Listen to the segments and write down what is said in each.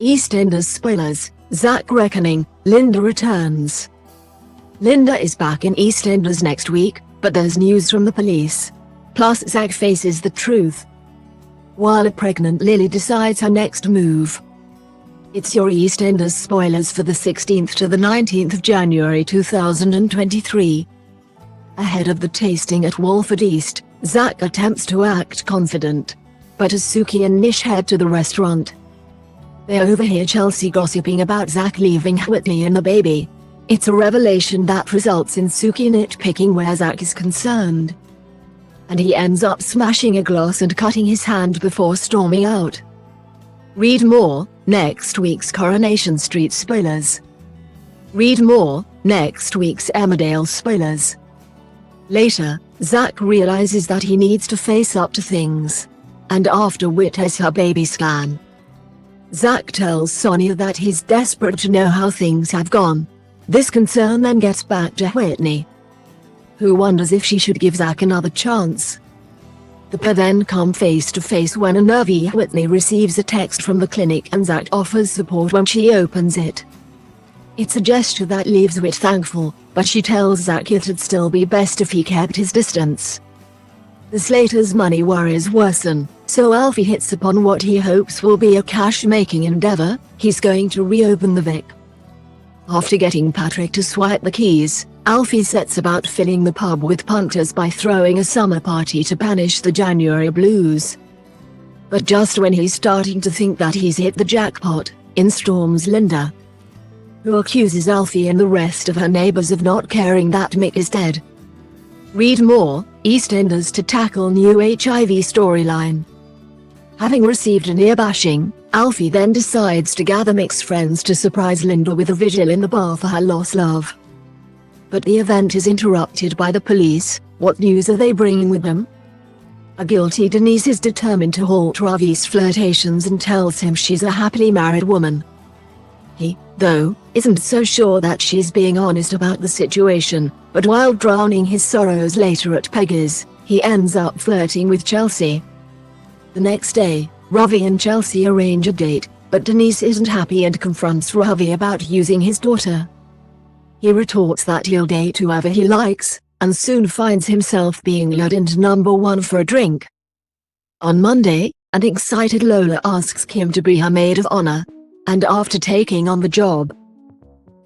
EastEnders spoilers, Zack reckoning, Linda returns. Linda is back in EastEnders next week, but there's news from the police. Plus Zack faces the truth, while a pregnant Lily decides her next move. It's your EastEnders spoilers for the 16th to the 19th of January 2023. Ahead of the tasting at Walford East, Zack attempts to act confident. But as Suki and Nish head to the restaurant, they overhear Chelsea gossiping about Zack leaving Whitney and the baby. It's a revelation that results in Suki nitpicking where Zack is concerned, and he ends up smashing a glass and cutting his hand before storming out. Read more, next week's Coronation Street spoilers. Read more, next week's Emmerdale spoilers. Later, Zack realizes that he needs to face up to things, and after Whit has her baby scan, Zack tells Sonia that he's desperate to know how things have gone. This concern then gets back to Whitney, who wonders if she should give Zack another chance. The pair then come face to face when a nervy Whitney receives a text from the clinic and Zack offers support when she opens it. It's a gesture that leaves Whit thankful, but she tells Zack it'd still be best if he kept his distance. The Slaters' money worries worsen, so Alfie hits upon what he hopes will be a cash-making endeavor. He's going to reopen the Vic. After getting Patrick to swipe the keys, Alfie sets about filling the pub with punters by throwing a summer party to banish the January blues. But just when he's starting to think that he's hit the jackpot, in storms Linda, who accuses Alfie and the rest of her neighbors of not caring that Mick is dead. Read more, EastEnders to tackle new HIV storyline. Having received an ear bashing, Alfie then decides to gather Mick's friends to surprise Linda with a vigil in the bar for her lost love. But the event is interrupted by the police. What news are they bringing with them? A guilty Denise is determined to halt Ravi's flirtations and tells him she's a happily married woman. He, though, isn't so sure that she's being honest about the situation, but while drowning his sorrows later at Peggy's, he ends up flirting with Chelsea. The next day, Ravi and Chelsea arrange a date, but Denise isn't happy and confronts Ravi about using his daughter. He retorts that he'll date whoever he likes, and soon finds himself being lured into number one for a drink. On Monday, an excited Lola asks Kim to be her maid of honor, and after taking on the job,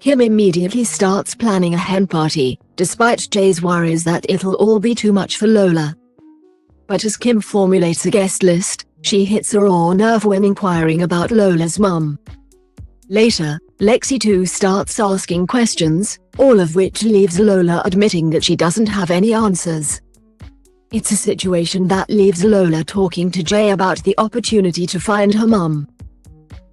Kim immediately starts planning a hen party, despite Jay's worries that it'll all be too much for Lola. But as Kim formulates a guest list, she hits a raw nerve when inquiring about Lola's mum. Later, Lexi too starts asking questions, all of which leaves Lola admitting that she doesn't have any answers. It's a situation that leaves Lola talking to Jay about the opportunity to find her mum,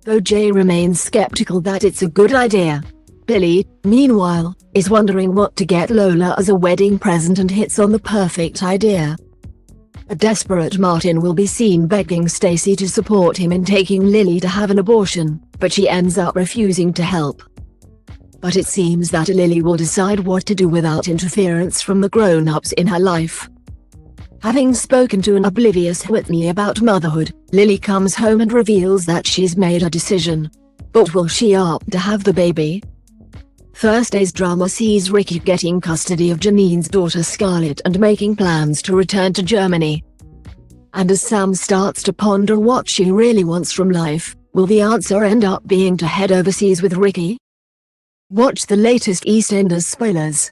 though Jay remains skeptical that it's a good idea. Billy, meanwhile, is wondering what to get Lola as a wedding present and hits on the perfect idea. A desperate Martin will be seen begging Stacy to support him in taking Lily to have an abortion, but she ends up refusing to help. But it seems that Lily will decide what to do without interference from the grown-ups in her life. Having spoken to an oblivious Whitney about motherhood, Lily comes home and reveals that she's made a decision. But will she opt to have the baby? Thursday's drama sees Ricky getting custody of Janine's daughter Scarlett and making plans to return to Germany. And as Sam starts to ponder what she really wants from life, will the answer end up being to head overseas with Ricky? Watch the latest EastEnders spoilers.